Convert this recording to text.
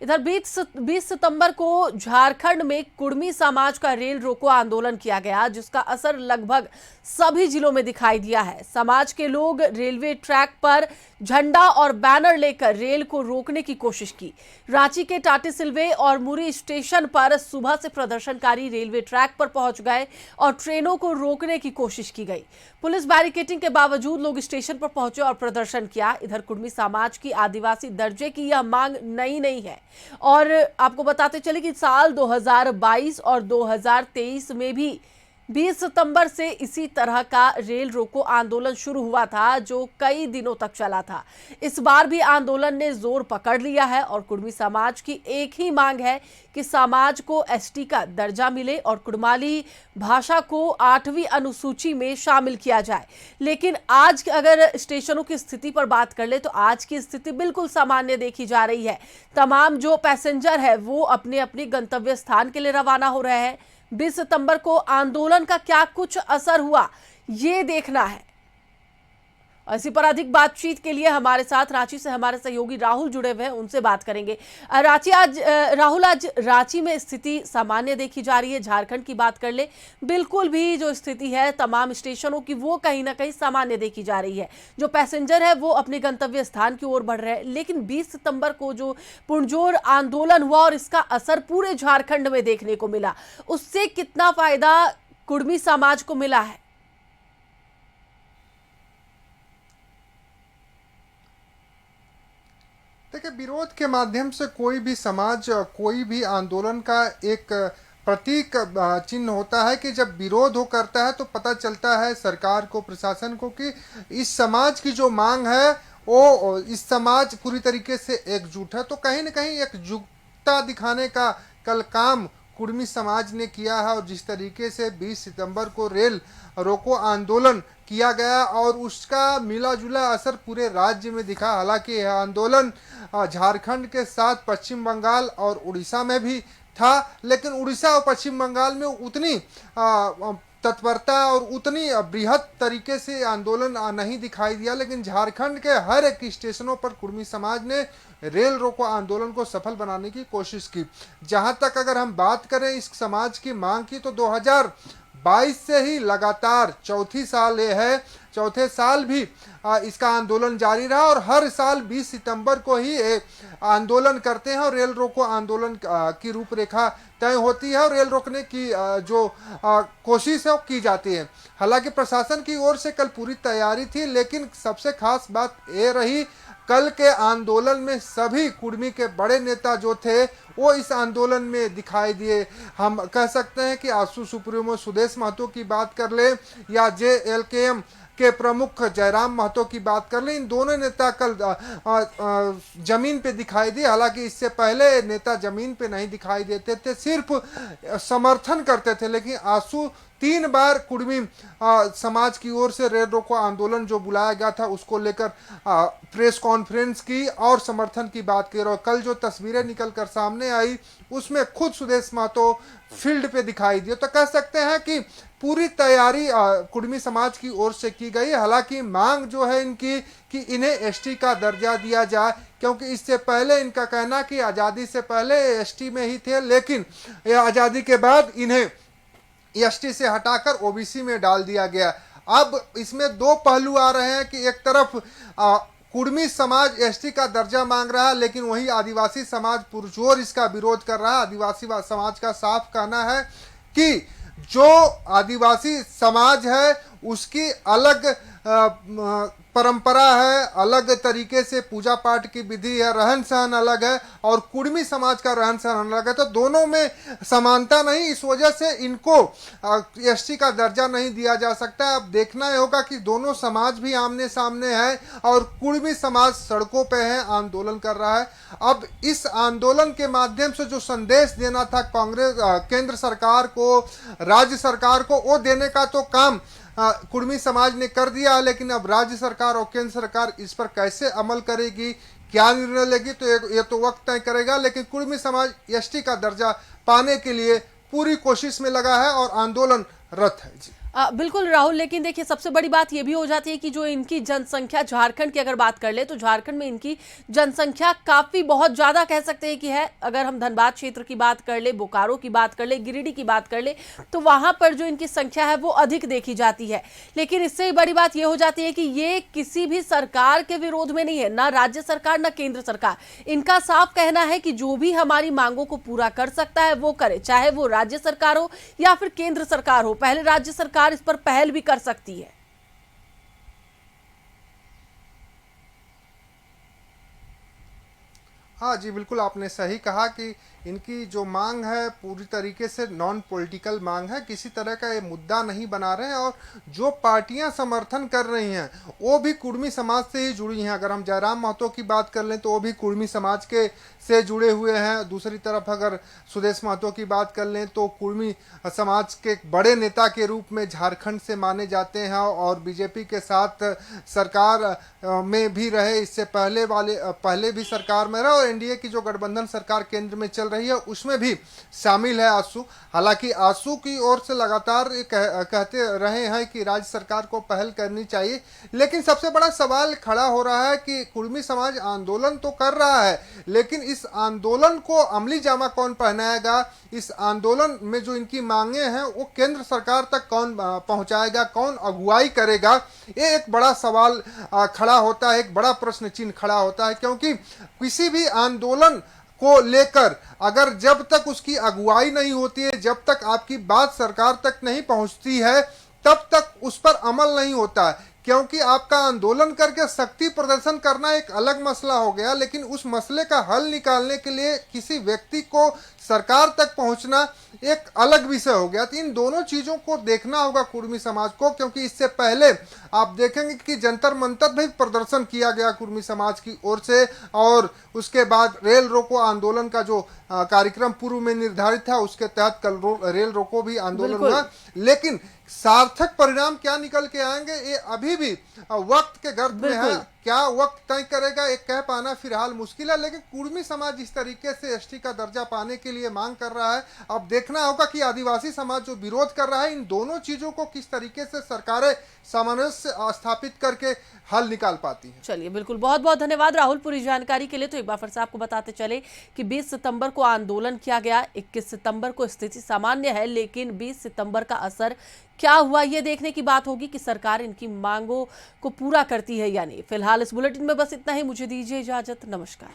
इधर 20 सितंबर को झारखंड में कुर्मी समाज का रेल रोको आंदोलन किया गया, जिसका असर लगभग सभी जिलों में दिखाई दिया है। समाज के लोग रेलवे ट्रैक पर झंडा और बैनर लेकर रेल को रोकने की कोशिश की। रांची के टाटीसिलवे और मुरी स्टेशन पर सुबह से प्रदर्शनकारी रेलवे ट्रैक पर पहुंच गए और ट्रेनों को रोकने की कोशिश की गई। पुलिस बैरिकेडिंग के बावजूद लोग स्टेशन पर पहुंचे और प्रदर्शन किया। इधर कुर्मी समाज की आदिवासी दर्जे की यह मांग नई नहीं है और आपको बताते चले कि साल 2022 और 2023 में भी 20 सितंबर से इसी तरह का रेल रोको आंदोलन शुरू हुआ था, जो कई दिनों तक चला था। इस बार भी आंदोलन ने जोर पकड़ लिया है और कुर्मी समाज की एक ही मांग है कि समाज को एसटी का दर्जा मिले और कुड़माली भाषा को 8वीं अनुसूची में शामिल किया जाए। लेकिन आज अगर स्टेशनों की स्थिति पर बात कर ले तो आज की स्थिति बिल्कुल सामान्य देखी जा रही है। तमाम जो पैसेंजर है वो अपने अपने गंतव्य स्थान के लिए रवाना हो रहे हैं। 20 सितंबर को आंदोलन का क्या कुछ असर हुआ, ये देखना है। इसी पर अधिक बातचीत के लिए हमारे साथ रांची से हमारे सहयोगी राहुल जुड़े हुए हैं, उनसे बात करेंगे। राहुल, आज रांची में स्थिति सामान्य देखी जा रही है। झारखंड की बात कर ले, बिल्कुल भी जो स्थिति है तमाम स्टेशनों की वो कहीं ना कहीं सामान्य देखी जा रही है। जो पैसेंजर है वो अपने गंतव्य स्थान की ओर बढ़ रहे हैं। लेकिन 20 सितंबर को जो पुरजोर आंदोलन हुआ और इसका असर पूरे झारखंड में देखने को मिला, उससे कितना फायदा कुर्मी समाज को मिला है? देखिए, विरोध के माध्यम से कोई भी समाज, कोई भी आंदोलन का एक प्रतीक चिन्ह होता है कि जब विरोध हो करता है तो पता चलता है सरकार को, प्रशासन को कि इस समाज की जो मांग है वो इस समाज पूरी तरीके से एकजुट है। तो कहीं ना कहीं एकजुटता दिखाने का कल काम कुर्मी समाज ने किया है और जिस तरीके से 20 सितंबर को रेल रोको आंदोलन किया गया और उसका मिला जुला असर पूरे राज्य में दिखा। हालांकि यह आंदोलन झारखंड के साथ पश्चिम बंगाल और उड़ीसा में भी था, लेकिन उड़ीसा और पश्चिम बंगाल में उतनी तत्परता और उतनी बृहद तरीके से आंदोलन नहीं दिखाई दिया। लेकिन झारखंड के हर एक स्टेशनों पर कुर्मी समाज ने रेल रोको आंदोलन को सफल बनाने की कोशिश की। जहां तक अगर हम बात करें इस समाज की मांग की, तो 2022 से ही लगातार चौथी साल ये है, चौथे साल भी इसका आंदोलन जारी रहा और हर साल 20 सितंबर को ही आंदोलन करते हैं और रेल रोको आंदोलन की रूपरेखा तय होती है और रेल रोकने की जो कोशिश है वो की जाती है। हालांकि प्रशासन की ओर से कल पूरी तैयारी थी, लेकिन सबसे खास बात ये रही कल के आंदोलन में सभी कुर्मी के बड़े नेता जो थे वो इस आंदोलन में दिखाई दिए। हम कह सकते हैं कि आसू सुप्रीमो सुदेश महतो की बात कर ले या JLKM के प्रमुख जयराम महतो की बात कर ले, इन दोनों नेता कल जमीन पे दिखाई दिए। हालांकि इससे पहले नेता जमीन पे नहीं दिखाई देते थे, सिर्फ समर्थन करते थे। लेकिन आसू 3 बार कुर्मी समाज की ओर से रेल रोको आंदोलन जो बुलाया गया था उसको लेकर प्रेस कॉन्फ्रेंस की और समर्थन की बात की। और कल जो तस्वीरें निकल कर सामने आई उसमें खुद सुदेश महतो फील्ड पे दिखाई दिए। तो कह सकते हैं कि पूरी तैयारी कुर्मी समाज की ओर से की गई। हालांकि मांग जो है इनकी कि इन्हें एसटी का दर्जा दिया जाए, क्योंकि इससे पहले इनका कहना कि आज़ादी से पहले एसटी में ही थे, लेकिन आज़ादी के बाद इन्हें एसटी से हटाकर ओबीसी में डाल दिया गया। अब इसमें 2 पहलू आ रहे हैं कि एक तरफ कुर्मी समाज एसटी का दर्जा मांग रहा है, लेकिन वहीं आदिवासी समाज पुरजोर इसका विरोध कर रहा है। आदिवासी समाज का साफ कहना है कि जो आदिवासी समाज है उसकी अलग परंपरा है, अलग तरीके से पूजा पाठ की विधि है, रहन सहन अलग है और कुर्मी समाज का रहन सहन अलग है। तो दोनों में समानता नहीं, इस वजह से इनको एसटी का दर्जा नहीं दिया जा सकता। अब देखना ही होगा कि दोनों समाज भी आमने सामने है और कुर्मी समाज सड़कों पे है, आंदोलन कर रहा है। अब इस आंदोलन के माध्यम से जो संदेश देना था कांग्रेस केंद्र सरकार को, राज्य सरकार को, वो देने का तो काम कुर्मी समाज ने कर दिया है। लेकिन अब राज्य सरकार और केंद्र सरकार इस पर कैसे अमल करेगी, क्या निर्णय लेगी, तो ये तो वक्त तय करेगा। लेकिन कुर्मी समाज एसटी का दर्जा पाने के लिए पूरी कोशिश में लगा है और आंदोलनरत है। जी बिल्कुल राहुल, लेकिन देखिए सबसे बड़ी बात ये भी हो जाती है कि जो इनकी जनसंख्या, झारखंड की अगर बात कर ले तो झारखंड में इनकी जनसंख्या काफी बहुत ज्यादा कह सकते हैं कि है। अगर हम धनबाद क्षेत्र की बात कर ले, बोकारो की बात कर ले, गिरिडीह की बात कर ले, तो वहां पर जो इनकी संख्या है वो अधिक देखी जाती है। लेकिन इससे बड़ी बात ये हो जाती है कि ये किसी भी सरकार के विरोध में नहीं है, ना राज्य सरकार ना केंद्र सरकार। इनका साफ कहना है कि जो भी हमारी मांगों को पूरा कर सकता है वो करे, चाहे वो राज्य सरकार हो या फिर केंद्र सरकार हो। पहले राज्य सरकार इस पर पहल भी कर सकती है। हाँ जी, बिल्कुल आपने सही कहा कि इनकी जो मांग है पूरी तरीके से नॉन पॉलिटिकल मांग है, किसी तरह का ये मुद्दा नहीं बना रहे हैं। और जो पार्टियां समर्थन कर रही हैं वो भी कुर्मी समाज से ही जुड़ी हैं। अगर हम जयराम महतो की बात कर लें तो वो भी कुर्मी समाज के से जुड़े हुए हैं। दूसरी तरफ अगर सुदेश महतो की बात कर लें तो कुर्मी समाज के बड़े नेता के रूप में झारखंड से माने जाते हैं और बीजेपी के साथ सरकार में भी रहे, इससे पहले भी सरकार में रहे और एनडीए की जो गठबंधन सरकार केंद्र में चल रही है उसमें भी शामिल है आसू। हालांकि आसू की ओर से लगातार कहते रहे हैं कि राज्य सरकार को पहल करनी चाहिए, लेकिन सबसे बड़ा सवाल खड़ा हो रहा है कि कुर्मी समाज आंदोलन तो कर रहा है, लेकिन इस आंदोलन को अमली जामा कौन पहनाएगा, इस आंदोलन में जो इनकी मांगे हैं वो केंद्र सरकार तक कौन पहुंचाएगा, कौन अगुवाई करेगा, ये एक बड़ा सवाल खड़ा होता है, एक बड़ा प्रश्न चिन्ह खड़ा होता है। क्योंकि किसी भी आंदोलन को लेकर अगर जब तक उसकी अगुवाई नहीं होती है, जब तक आपकी बात सरकार तक नहीं पहुंचती है, तब तक उस पर अमल नहीं होता है। क्योंकि आपका आंदोलन करके शक्ति प्रदर्शन करना एक अलग मसला हो गया, लेकिन उस मसले का हल निकालने के लिए किसी व्यक्ति को सरकार तक पहुंचना एक अलग विषय हो गया। तो इन दोनों चीज़ों को देखना होगा कुर्मी समाज को, क्योंकि इससे पहले आप देखेंगे कि जंतर मंतर भी प्रदर्शन किया गया कुर्मी समाज की ओर से, और उसके बाद रेल रोको आंदोलन का जो कार्यक्रम पूर्व में निर्धारित था उसके तहत कल रेल रोको भी आंदोलन हुआ। लेकिन सार्थक परिणाम क्या निकल के आएंगे ये अभी भी वक्त के गर्भ में है। क्या वक्त तय करेगा एक कह पाना फिलहाल मुश्किल है, लेकिन कुर्मी समाज जिस तरीके से एसटी का दर्जा पाने के लिए मांग कर रहा है, अब देखना होगा कि आदिवासी समाज जो विरोध कर रहा है, इन दोनों चीजों को किस तरीके से सरकारें सामंजस्य स्थापित करके हल निकाल पाती हैं। चलिए, बिल्कुल, बहुत बहुत धन्यवाद राहुल पूरी जानकारी के लिए। तो एक बार फिर से आपको बताते चले कि 20 सितंबर को आंदोलन किया गया, 21 सितंबर को स्थिति सामान्य है, लेकिन 20 सितंबर का असर क्या हुआ ये देखने की बात होगी कि सरकार इनकी मांगों को पूरा करती है या नहीं। फिलहाल इस बुलेटिन में बस इतना ही, मुझे दीजिए इजाजत, नमस्कार।